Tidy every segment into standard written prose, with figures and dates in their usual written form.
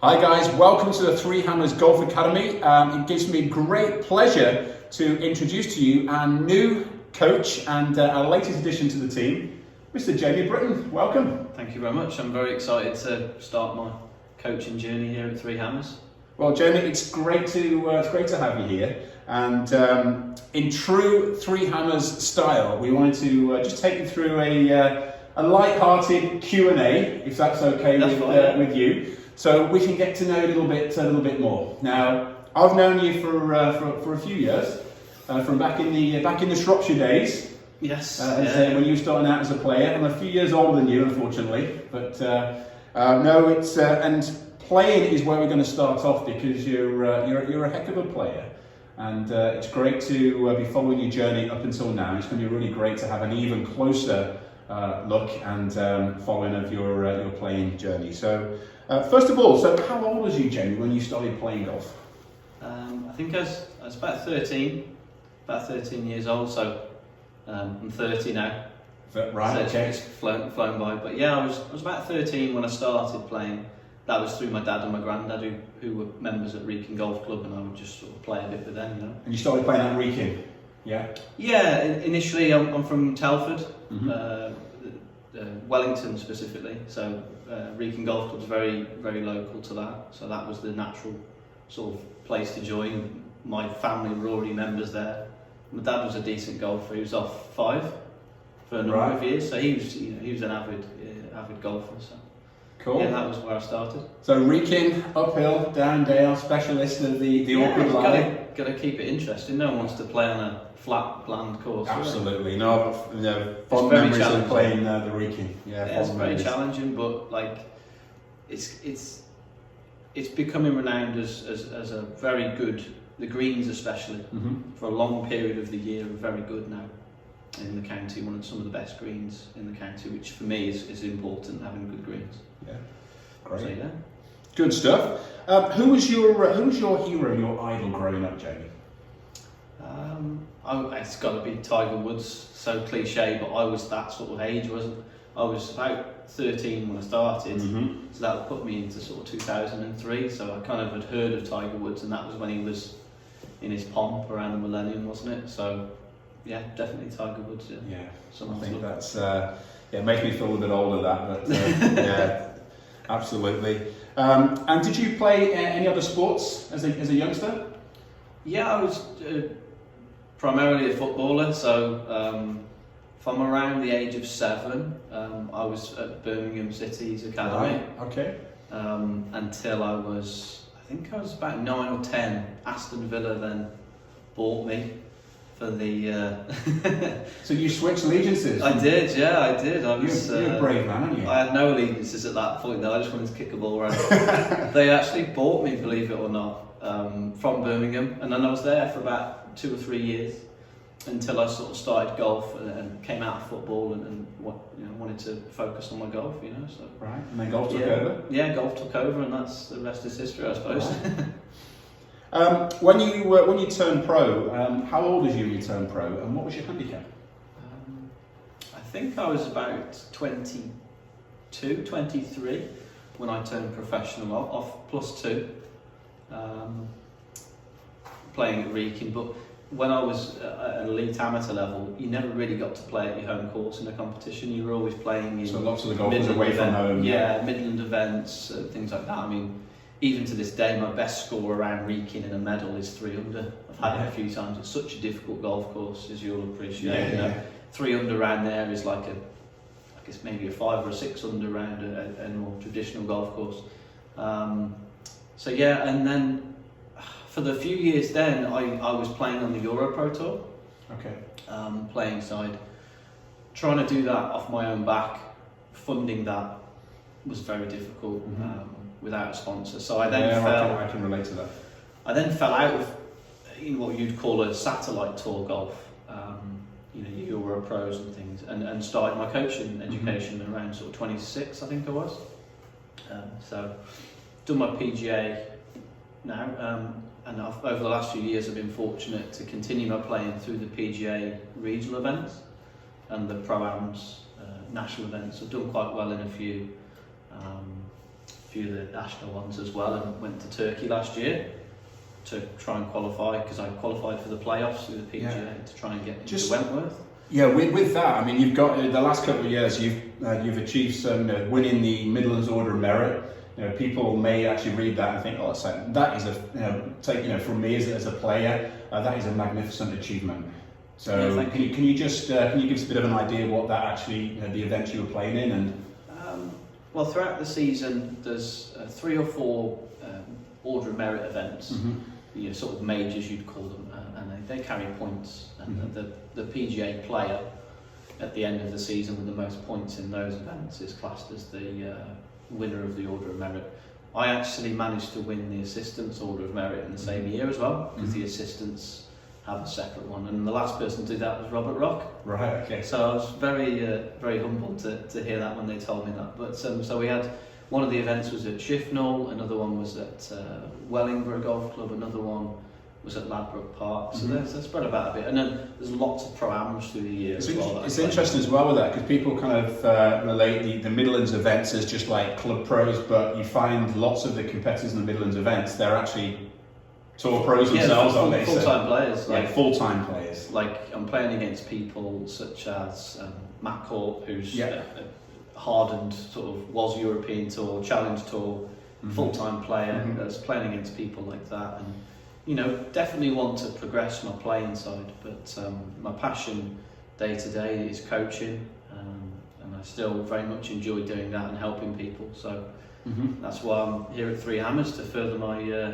Hi guys, welcome to the Three Hammers Golf Academy. It gives me great pleasure to introduce to you our new coach and our latest addition to the team, Mr. Jamie Brittain. Welcome. Thank you very much. I'm very excited to start my coaching journey here at Three Hammers. Well, Jamie, it's great to have you here. And in true Three Hammers style, we wanted to just take you through a light-hearted Q&A, if that's okay with you. So we can get to know you a little bit more. Now, I've known you for a few years, from back in the Shropshire days. Yes. When you were starting out as a player. I'm a few years older than you, unfortunately, but no, it's and playing is where we're going to start off because you're a heck of a player, and it's great to be following your journey up until now. It's going to be really great to have an even closer look and following of your playing journey. So. First of all, so how old was you, Jamie, when you started playing golf? I think I was about 13 years old, so I'm 30 now. Right, so okay. It's flown by. But yeah, I was about 13 when I started playing. That was through my dad and my granddad, who were members at Brittain Golf Club, and I would just sort of play a bit with them, you know. And you started playing at Brittain, yeah? Yeah, initially I'm from Telford, Mm-hmm. Wellington specifically, so Brittain Golf Club's very, very local to that, so that was the natural sort of place to join. My family were already members there. My dad was a decent golfer. He was off 5 for a number of years, so he was an avid golfer. So cool. Yeah, that was where I started. So Brittain, uphill, down dale, specialist of the awkward lie. Got to keep it interesting. No one wants to play on a flat, bland course. Absolutely, no. Fond memories of playing the Brittain. Yeah, it's very challenging, but like it's becoming renowned as a very good. The greens especially for a long period of the year are very good now in the county. One of some of the best greens in the county, which for me is important, having good greens. Yeah, great. So, yeah. Good stuff. Who was your hero, your idol growing up, Jamie? It's got to be Tiger Woods. So cliche, but I was that sort of age, wasn't I? Was about 13 when I started, so that would put me into sort of 2003. So I kind of had heard of Tiger Woods, and that was when he was in his pomp around the millennium, wasn't it? So yeah, definitely Tiger Woods. Yeah, I think that's it makes me feel a little bit older, that, but yeah, absolutely. And did you play any other sports as a youngster? Yeah, I was primarily a footballer. So from around the age of 7, I was at Birmingham City's academy. Right. Okay. Until I think I was about 9 or 10. Aston Villa then bought me for the. So you switched allegiances? I did, yeah, I did. You're a brave man, aren't you? I had no allegiances at that point, though. I just wanted to kick a ball around. They actually bought me, believe it or not, from Birmingham, and then I was there for about 2 or 3 years until I sort of started golf and came out of football and wanted to focus on my golf, So right, and then golf took over. Yeah, golf took over, and that's the rest is history, I suppose. Right. When you turned pro, how old was you when you turned pro, and what was your handicap? I think I was about 22, 23 when I turned professional off +2, playing at Brittain. But when I was at an elite amateur level, you never really got to play at your home course in a competition. You were always playing in. So lots of the golf was away from home. Yeah, Midland events, things like that. I mean, even to this day, my best score around Brittain in a medal is 3 under. I've had it a few times. It's such a difficult golf course, as you'll appreciate. Yeah. 3 under around there is like I guess maybe a 5 or a 6 under around a more traditional golf course. So yeah, and then for the few years then, I was playing on the Euro Pro Tour. Okay. Playing side, trying to do that off my own back, funding that was very difficult without a sponsor. So I then I can relate to that. I then fell out of what you'd call a satellite tour golf, Euro Pros and things, and started my coaching education around sort of 26, I think I was. So done my PGA now, and over the last few years I've been fortunate to continue my playing through the PGA regional events and the Pro-Ams national events. I've done quite well in a few few of the national ones as well, and went to Turkey last year to try and qualify, because I qualified for the playoffs with the PGA to try and get into Wentworth. Yeah, with that, I mean, you've got the last couple of years, you've achieved some winning the Midlands Order of Merit. People may actually read that and think, oh, that is from me as a player, that is a magnificent achievement. So yeah, can you just can you give us a bit of an idea what that actually the events you were playing in? And well, throughout the season, there's 3 or 4 Order of Merit events, sort of majors you'd call them, and they carry points. And the PGA player at the end of the season with the most points in those events is classed as the winner of the Order of Merit. I actually managed to win the Assistants Order of Merit in the same year as well, because the assistants have a separate one, and the last person to do that was Robert Rock. Right. Okay. So I was very humbled to hear that when they told me that. But so we had one of the events was at Shifnal, another one was at Wellingborough Golf Club, another one was at Ladbroke Park. So they're spread about a bit, and then there's lots of pro-ams through the year. It's interesting as well with that, because people kind of relate the Midlands events as just like club pros, but you find lots of the competitors in the Midlands events, they're actually tour pros themselves, aren't they? Full-time players. Full-time players. Like, I'm playing against people such as Matt Court, who's a hardened sort of was European Tour, Challenge Tour, full-time player, that's playing against people like that. And definitely want to progress my playing side, but my passion day to day is coaching, and I still very much enjoy doing that and helping people. So that's why I'm here at Three Hammers, to further my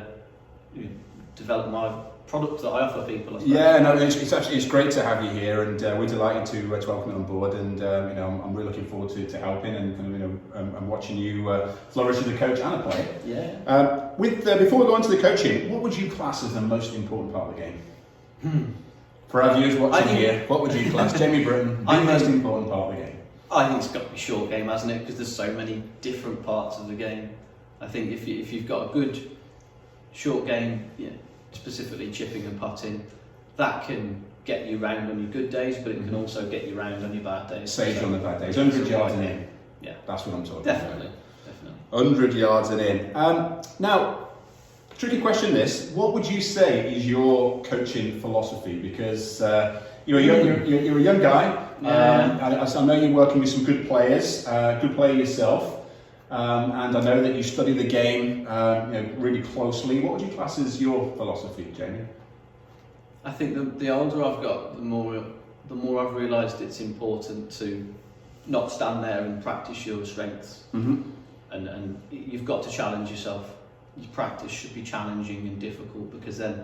develop my product that I offer people. I suppose. Yeah, no, it's great to have you here, and we're delighted to welcome you on board. And I'm really looking forward to helping and and watching you flourish as a coach and a player. Yeah. Before we go on to the coaching, what would you class as the most important part of the game? For our viewers watching here, what would you class, Jamie Brittain, the most important part of the game? I think it's got to be short game, hasn't it? Because there's so many different parts of the game. I think if you've got a good short game, specifically chipping and putting, that can get you round on your good days, but it can also get you round on your bad days. Save on the bad days. 100 yards and in. Yeah, that's what I'm talking about. Definitely. 100 yards and in. Now, tricky question this. What would you say is your coaching philosophy? Because you're a young guy. I know you're working with some good players, good player yourself. And I know that you study the game really closely. What would you class as your philosophy, Jamie? I think the older I've got, the more I've realised it's important to not stand there and practice your strengths. And you've got to challenge yourself. Your practice should be challenging and difficult, because then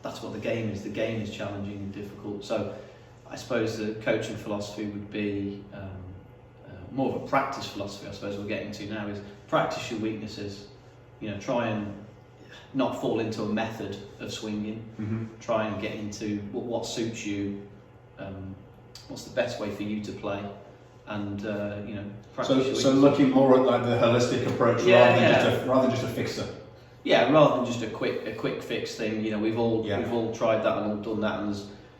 that's what the game is. The game is challenging and difficult. So I suppose the coaching philosophy would be more of a practice philosophy, I suppose we're getting to now, is practice your weaknesses. Try and not fall into a method of swinging. Try and get into what suits you, what's the best way for you to play, and practice. So looking more at like the holistic approach rather than just a fixer. Yeah, rather than just a quick fix thing. We've all tried that and all done that, and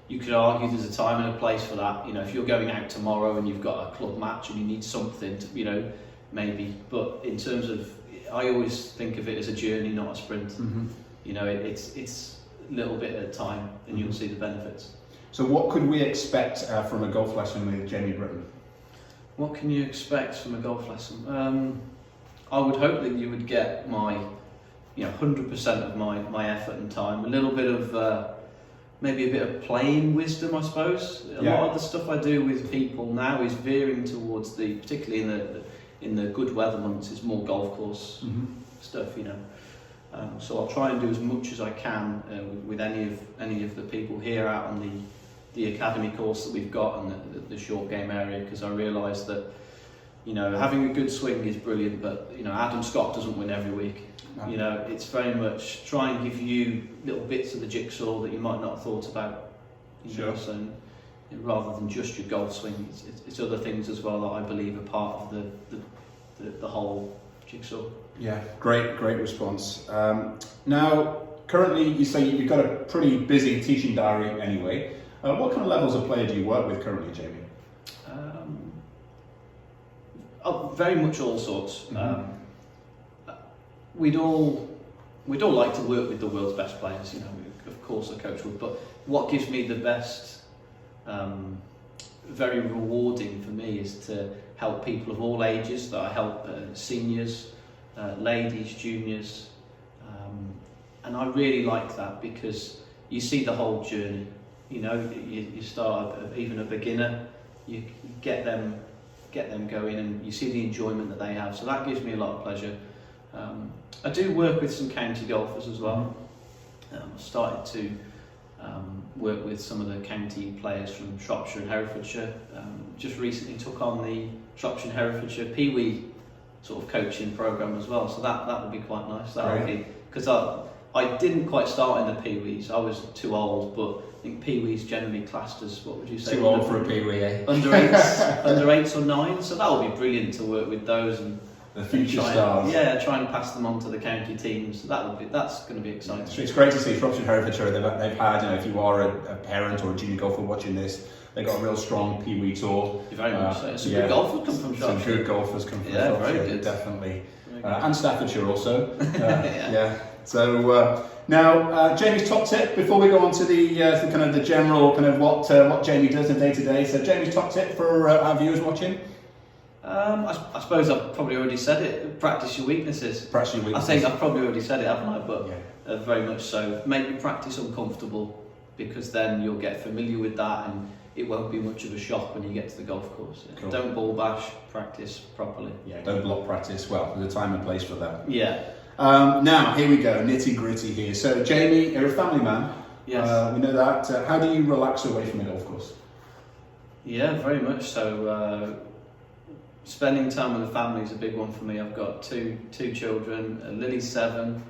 you could argue there's a time and a place for that. If you're going out tomorrow and you've got a club match and you need something to, maybe. But in terms of, I always think of it as a journey, not a sprint. It's a little bit at a time, and you'll see the benefits. So what could we expect from a golf lesson with Jamie Brittain? What can you expect from a golf lesson? I would hope that you would get my 100% of my effort and time. A little bit of maybe a bit of playing wisdom, I suppose. A lot of the stuff I do with people now is veering towards particularly in the good weather months, is more golf course stuff. So I'll try and do as much as I can with any of the people here out on the academy course that we've got and the short game area, because I realise that having a good swing is brilliant, but Adam Scott doesn't win every week. It's very much try and give you little bits of the jigsaw that you might not have thought about. So rather than just your golf swing, it's other things as well that I believe are part of the whole jigsaw. Yeah, great response. Now, currently, you say you've got a pretty busy teaching diary anyway. What kind of levels of player do you work with currently, Jamie? Very much all sorts. we'd all like to work with the world's best players. You know, of course, a coach would. But what gives me the best, very rewarding for me, is to help people of all ages. That I help seniors, ladies, juniors, and I really like that because you see the whole journey. You know, you start even a beginner, you get them going, and you see the enjoyment that they have. So that gives me a lot of pleasure. I do work with some county golfers as well. I started to work with some of the county players from Shropshire and Herefordshire. Just recently took on the Shropshire and Herefordshire Pee-wee sort of coaching program as well. So that would be quite nice. That would be, because I didn't quite start in the Pee-wees. I was too old, but I think Pee-wee's generally classed as, what would you say? Too old for a Pee-wee, eh? Under 8s or 9s. So that would be brilliant to work with those and the future stars. Yeah, try and pass them on to the county teams. So that's going to be exciting. It's great to see Shropshire and Herefordshire. They've had, you know, if you are a parent or a junior golfer watching this, they've got a real strong Pee-wee tour. Very much so. Some good golfers come from Shropshire. Some good golfers come from Shropshire, very good. Definitely. And Staffordshire also. Yeah. So now, Jamie's top tip before we go on to the kind of the general kind of what Jamie does in day to day. So Jamie's top tip for our viewers watching. I suppose I've probably already said it. Practice your weaknesses. Practice your weaknesses. I think I've probably already said it, haven't I? But very much so. Make your practice uncomfortable, because then you'll get familiar with that, and it won't be much of a shock when you get to the golf course. Cool. Don't ball bash. Practice properly. Yeah. Don't block practice. Well, there's a time and place for that. Yeah. Now here we go. Nitty gritty here. So Jamie, you're a family man. Yes. We know that. How do you relax away from the golf course? Yeah, very much so. Spending time with the family is a big one for me. I've got two children. Lily's 7,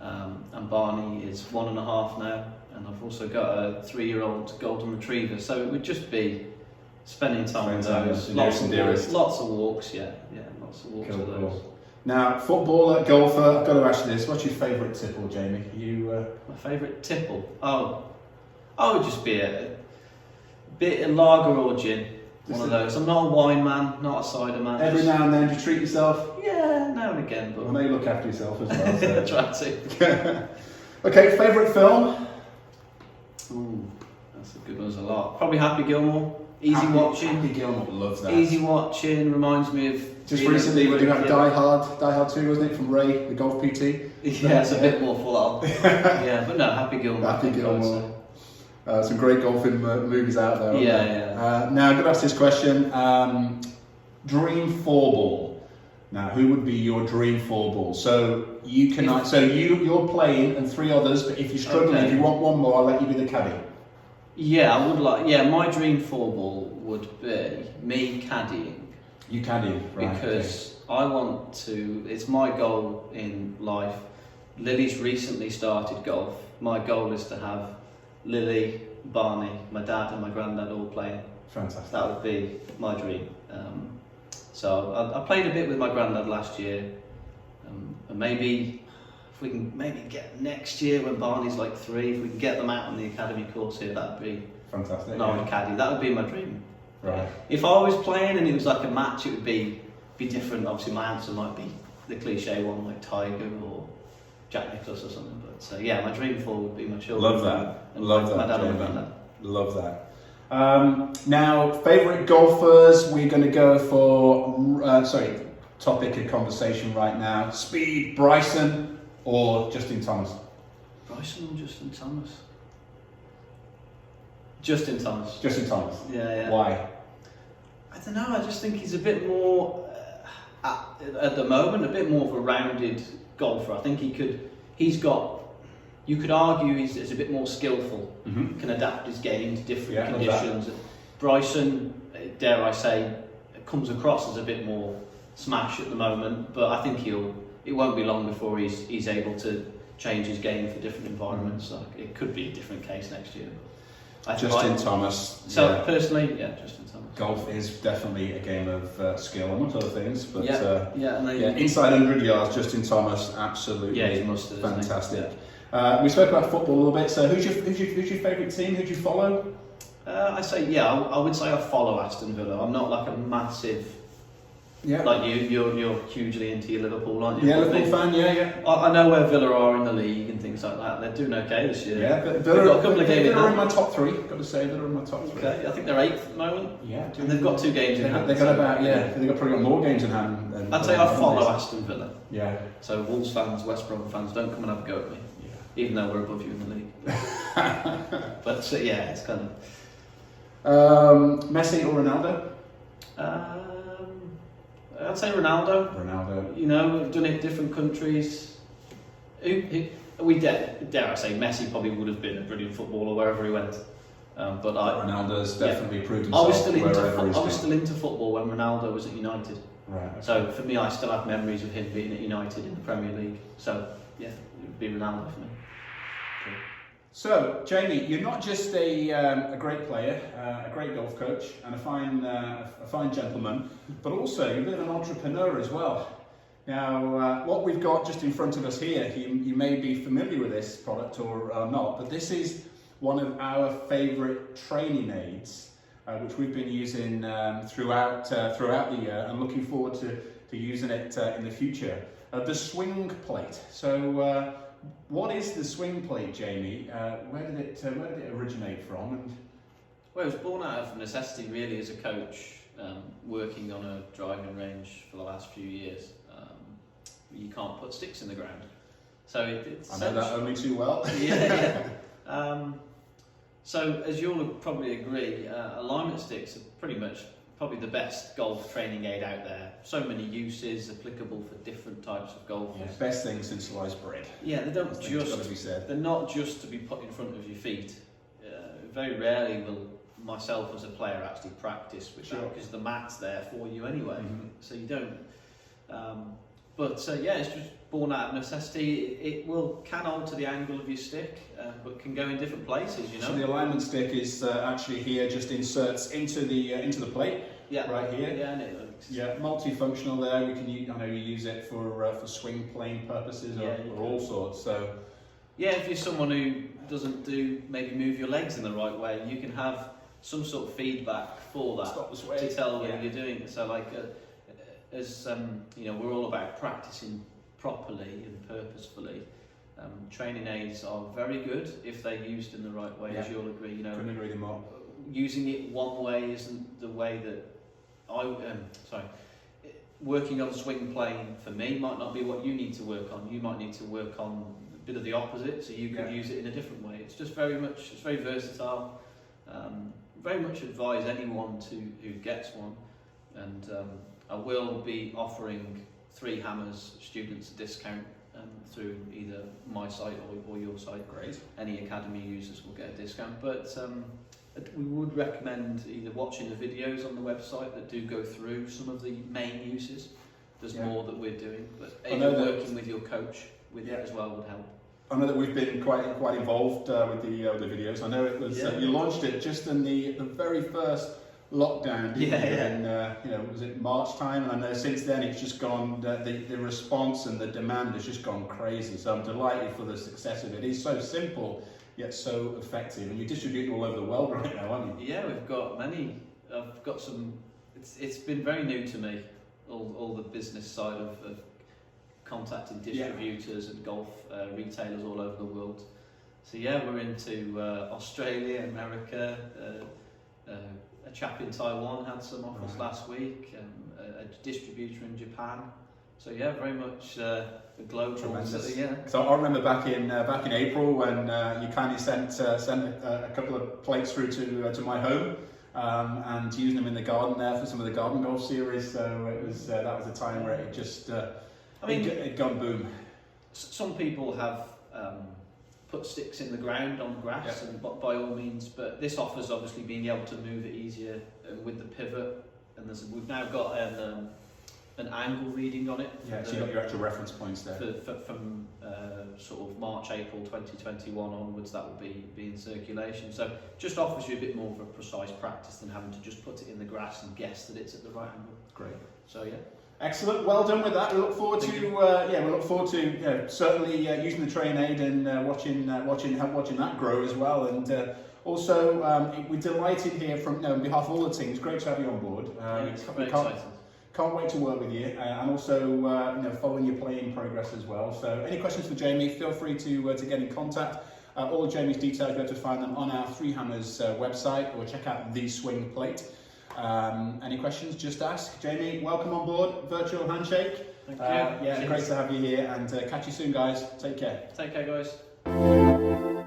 and Barney is 1.5 now, and I've also got a 3-year-old golden retriever. So it would just be spending time with those. Lots of walks. Yeah, lots of walks with those. Cool. Now, footballer, golfer. I've got to ask you this: what's your favourite tipple, Jamie? My favourite tipple? Oh, I would just be a bit of lager or gin. One of those. I'm not a wine man, not a cider man. Every now and then, do you treat yourself? Yeah, now and again. But well, now you look after yourself as well. So. Try to. Okay, favourite film? Ooh, that's a good one. There's a lot. Probably Happy Gilmore. Easy watching. Happy Gilmore, loves that. Easy watching. Reminds me of. Just recently, we do have Die Hard 2, wasn't it, from Ray, the golf PT? Yeah, it's a bit more full on. Yeah, but no, Happy Gilmore. Happy Gilmore. Some great golfing movies out there. Yeah. Now, I'm going to ask this question. Dream 4-ball. Now, who would be your dream 4-ball? So you can. So you're playing and 3 others. But if you're struggling, if you want one more, I'll let you be the caddy. Yeah, I would like. Yeah, my dream 4-ball would be me caddying. You caddying, right? Because I want to. It's my goal in life. Lily's recently started golf. My goal is to have Lily, Barney, my dad and my granddad all playing. Fantastic. That would be my dream. So I played a bit with my granddad last year, and maybe if we can get next year when Barney's like 3, if we can get them out on the academy course here, that'd be fantastic. No, caddy. That would be my dream. Right. If I was playing and it was like a match, it would be different. Obviously, my answer might be the cliche one like Tiger or Jack Nicklaus or something. But yeah, my dream 4 would be my children. Love that. And Love my that. dad and my granddad. Love that. Now, favourite golfers, we're going to go for, topic of conversation right now. Speed, Bryson or Justin Thomas? Bryson or Justin Thomas? Justin Thomas. Justin Thomas? Yeah. Why? I don't know, I just think he's a bit more, at the moment, a bit more of a rounded golfer. I think you could argue he's a bit more skillful, can adapt his game to different conditions. Bryson, dare I say, comes across as a bit more smash at the moment, but I think it won't be long before he's able to change his game for different environments. So it could be a different case next year. Justin Thomas. So personally, Justin Thomas. Golf is definitely a game of skill, amongst other things. But inside 100 yards, Justin Thomas, absolutely he's mustard, fantastic. We spoke about football a little bit. So who's your favourite team? Who do you follow? I would say I follow Aston Villa. I'm not like a massive Yeah. Like you're hugely into your Liverpool, aren't you? Yeah, Liverpool fan. Yeah. I know where Villa are in the league and things like that. They're doing okay this year. Yeah, but They've got a couple of games in Villa are in hand. my top 3. Got to say, Villa are in my top 3. Okay, I think they're 8th at the moment. Yeah, And they've got 2 games in hand. They've got about they've probably got more games in hand. I'd say I follow Aston Villa. Yeah. So Wolves fans, West Brom fans, don't come and have a go at me. Yeah. Even though we're above you in the league. But yeah, it's kind of. Messi or Ronaldo? I'd say Ronaldo. Ronaldo. You know, we've done it in different countries. We dare I say, Messi probably would have been a brilliant footballer wherever he went. But Ronaldo's definitely proved himself. I was still into football when Ronaldo was at United. Right. Okay. So for me, I still have memories of him being at United in the Premier League. So yeah, it would be Ronaldo for me. Cool. So Jamie, you're not just a great player, a great golf coach, and a fine gentleman, but also you're a bit of an entrepreneur as well. Now, what we've got just in front of us here, you may be familiar with this product or not, but this is one of our favourite training aids, which we've been using throughout the year, and looking forward to using it in the future. The Swingplate. So, what is the Swingplate, Jamie? Where did it originate from? And well, it was born out of necessity, really, as a coach, working on a driving range for the last few years. You can't put sticks in the ground, so it's. I know that only too well. Yeah. So, as you'll probably agree, alignment sticks are pretty much probably the best golf training aid out there. So many uses, applicable for different types of golfers. Yeah, best thing since sliced bread. Yeah, they don't It's got to be said. They're not just to be put in front of your feet. Very rarely will myself as a player actually practice with that, because the mat's there for you anyway. Mm-hmm. So you don't. Yeah, it's just born out of necessity. It can alter the angle of your stick, but can go in different places. You know. So the alignment stick is actually here, just inserts into the plate. Yeah. Right here. Yeah, and it looks. Yeah, multifunctional there. We can I know you use it for swing plane purposes or all sorts. So. Yeah, if you're someone who doesn't move your legs in the right way, you can have some sort of feedback for that to tell when you're doing it. So as we're all about practicing properly and purposefully. Training aids are very good if they're used in the right way, as you'll agree. Couldn't agree more. Using it one way isn't the way that working on swing plane for me might not be what you need to work on. You might need to work on a bit of the opposite, so you could use it in a different way. It's just very versatile. Very much advise anyone who gets one, and I will be offering 3 Hammers students a discount through either my site or your site. Great. Any academy users will get a discount, but we would recommend either watching the videos on the website that do go through some of the main uses. There's more that we're doing, but either working with your coach with it as well would help. I know that we've been quite involved with the videos. I know it was you launched it just in the very first lockdown, was it March time? And I know since then it's just gone, the response and the demand has just gone crazy. So I'm delighted for the success of it. It's so simple yet so effective, and you're distributing all over the world right now, aren't you? Yeah, we've got many. I've got some. It's been very new to me, all the business side of contacting distributors and golf retailers all over the world. So yeah, we're into Australia, America. A chap in Taiwan had some offers last week. A distributor in Japan. So yeah, very much a global. Tremendous. Yeah. So I remember back in April when you kindly sent a couple of plates through to my home, and using them in the garden there for some of the garden golf series. So it was that was a time where it just it gone boom. Some people have put sticks in the ground on grass, and by all means, but this offers obviously being able to move it easier with the pivot, and we've now got an angle reading on it. Yeah, so you've got your actual reference points there. From sort of March, April 2021 onwards, that will be in circulation. So just offers you a bit more of a precise practice than having to just put it in the grass and guess that it's at the right angle. Great. So yeah. Excellent. Well done with that. We look forward to certainly using the train aid and watching that grow as well. And also, we're delighted here on behalf of all the teams. Great to have you on board. It's very exciting. Can't wait to work with you, and also following your playing progress as well. So any questions for Jamie, feel free to get in contact. All of Jamie's details, you'll be able to find them on our Three Hammers website, or check out the Swingplate. Any questions, just ask. Jamie, welcome on board. Virtual handshake. Thank you. Yeah, great to have you here, and catch you soon, guys. Take care. Take care, guys.